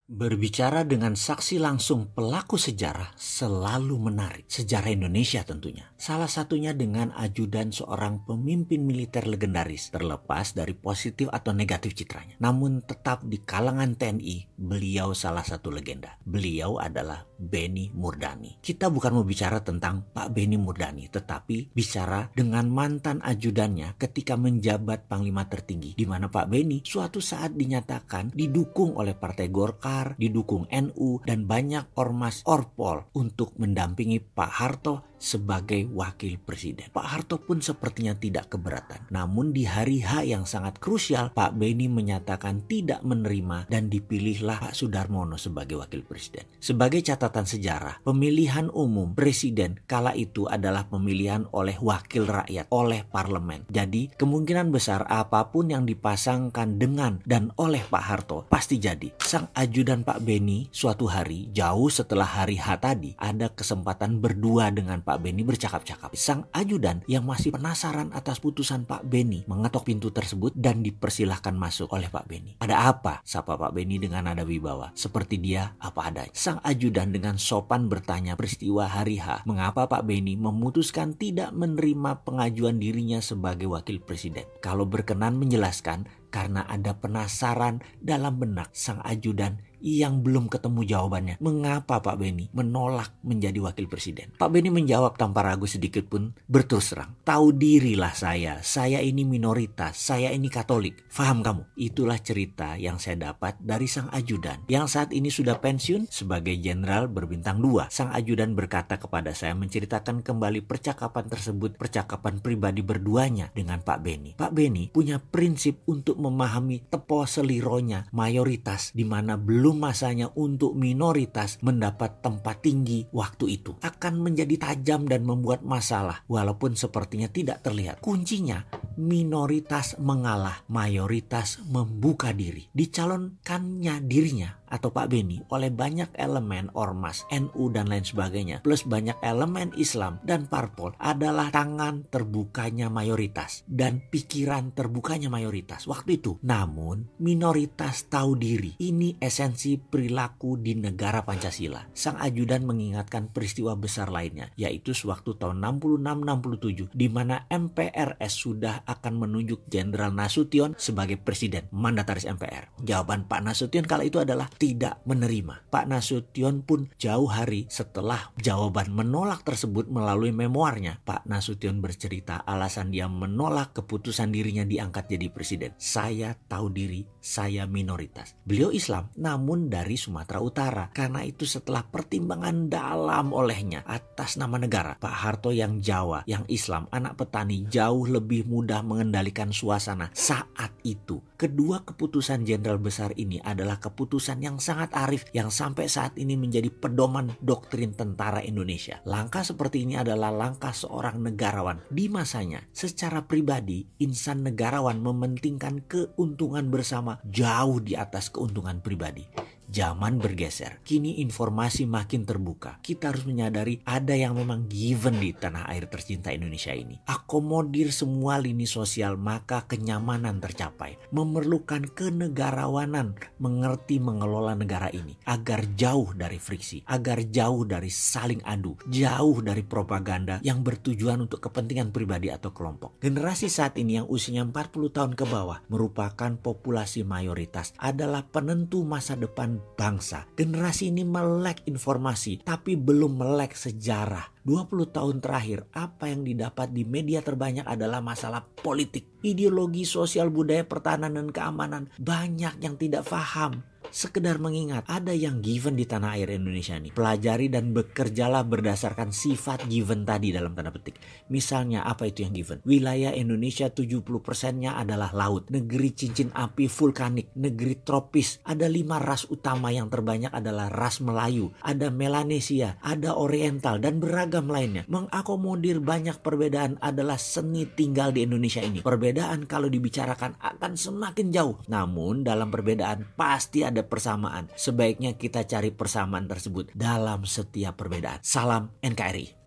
Berbicara dengan saksi langsung pelaku sejarah selalu menarik. Sejarah Indonesia tentunya. Salah satunya dengan ajudan seorang pemimpin militer legendaris, terlepas dari positif atau negatif citranya. Namun tetap di kalangan TNI, beliau salah satu legenda. Beliau adalah Benny Murdani. Kita bukan mau bicara tentang Pak Benny Murdani, tetapi bicara dengan mantan ajudannya ketika menjabat Panglima Tertinggi, di mana Pak Benny suatu saat dinyatakan didukung oleh Partai Golkar, didukung NU, dan banyak ormas Orpol untuk mendampingi Pak Harto sebagai wakil presiden. Pak Harto pun sepertinya tidak keberatan. Namun di hari H yang sangat krusial, Pak Benny menyatakan tidak menerima dan dipilihlah Pak Sudarmono sebagai wakil presiden. Sebagai catatan sejarah, pemilihan umum presiden kala itu adalah pemilihan oleh wakil rakyat, oleh parlemen. Jadi kemungkinan besar apapun yang dipasangkan dengan dan oleh Pak Harto pasti jadi. Sang ajudan Pak Benny suatu hari, jauh setelah hari H tadi, ada kesempatan berdua dengan Pak Benny bercakap-cakap. Sang ajudan yang masih penasaran atas putusan Pak Benny mengetok pintu tersebut dan dipersilahkan masuk oleh Pak Benny. "Ada apa?" sapa Pak Benny dengan nada wibawa. Seperti dia apa adanya. Sang ajudan dengan sopan bertanya peristiwa hari H. Mengapa Pak Benny memutuskan tidak menerima pengajuan dirinya sebagai wakil presiden? Kalau berkenan menjelaskan, karena ada penasaran dalam benak sang ajudan yang belum ketemu jawabannya. Mengapa Pak Benny menolak menjadi wakil presiden? Pak Benny menjawab tanpa ragu sedikit pun, berterus terang. "Tahu dirilah saya ini minoritas, saya ini Katolik. Faham kamu?" Itulah cerita yang saya dapat dari sang ajudan yang saat ini sudah pensiun sebagai jenderal berbintang 2. Sang ajudan berkata kepada saya menceritakan kembali percakapan tersebut, percakapan pribadi berduanya dengan Pak Benny. Pak Benny punya prinsip untuk memahami tepo selironya mayoritas, di mana belum masanya untuk minoritas mendapat tempat tinggi waktu itu. Akan menjadi tajam dan membuat masalah walaupun sepertinya tidak terlihat. Kuncinya minoritas mengalah, mayoritas membuka diri. Dicalonkannya dirinya atau Pak Benny oleh banyak elemen ormas, NU dan lain sebagainya, plus banyak elemen Islam dan parpol adalah tangan terbukanya mayoritas dan pikiran terbukanya mayoritas waktu itu. Namun minoritas tahu diri. Ini esensi perilaku di negara Pancasila. Sang ajudan mengingatkan peristiwa besar lainnya, yaitu sewaktu tahun 66-67 di mana MPRS sudah akan menunjuk Jenderal Nasution sebagai presiden, mandataris MPR. Jawaban Pak Nasution kala itu adalah tidak menerima. Pak Nasution pun jauh hari setelah jawaban menolak tersebut melalui memoarnya, Pak Nasution bercerita alasan dia menolak keputusan dirinya diangkat jadi presiden. "Saya tahu diri, saya minoritas." Beliau Islam, namun dari Sumatera Utara. Karena itu setelah pertimbangan dalam olehnya atas nama negara, Pak Harto yang Jawa, yang Islam, anak petani, jauh lebih mudah mengendalikan suasana saat itu. Kedua keputusan jenderal besar ini adalah keputusan yang sangat arif yang sampai saat ini menjadi pedoman doktrin tentara Indonesia. Langkah seperti ini adalah langkah seorang negarawan di masanya. Secara pribadi, insan negarawan mementingkan keuntungan bersama jauh di atas keuntungan pribadi. Zaman bergeser, kini informasi makin terbuka. Kita harus menyadari ada yang memang given di tanah air tercinta Indonesia ini. Akomodir semua lini sosial, maka kenyamanan tercapai. Memerlukan kenegarawanan, mengerti mengelola negara ini agar jauh dari friksi, agar jauh dari saling adu, jauh dari propaganda yang bertujuan untuk kepentingan pribadi atau kelompok. Generasi saat ini yang usianya 40 tahun ke bawah merupakan populasi mayoritas, adalah penentu masa depan bangsa. Generasi ini melek informasi tapi belum melek sejarah. 20 tahun terakhir, apa yang didapat di media terbanyak adalah masalah politik, ideologi, sosial, budaya, pertahanan, dan keamanan. Banyak yang tidak paham. Sekedar mengingat, ada yang given di tanah air Indonesia ini. Pelajari dan bekerjalah berdasarkan sifat given tadi dalam tanda petik. Misalnya, apa itu yang given? Wilayah Indonesia 70%-nya adalah laut. Negeri cincin api vulkanik. Negeri tropis. Ada 5 ras utama, yang terbanyak adalah ras Melayu. Ada Melanesia, ada Oriental, dan beragam lainnya. Mengakomodir banyak perbedaan adalah seni tinggal di Indonesia ini. Perbedaan kalau dibicarakan akan semakin jauh. Namun dalam perbedaan pasti ada persamaan. Sebaiknya kita cari persamaan tersebut dalam setiap perbedaan. Salam NKRI.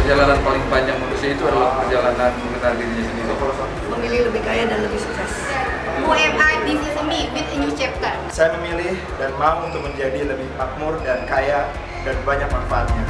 perjalanan paling panjang manusia itu adalah perjalanan mengenal dirinya sendiri. Memilih lebih kaya dan lebih sukses. Who am I? This is me with a new chapter. Saya memilih dan mau untuk menjadi lebih makmur dan kaya dan banyak manfaatnya.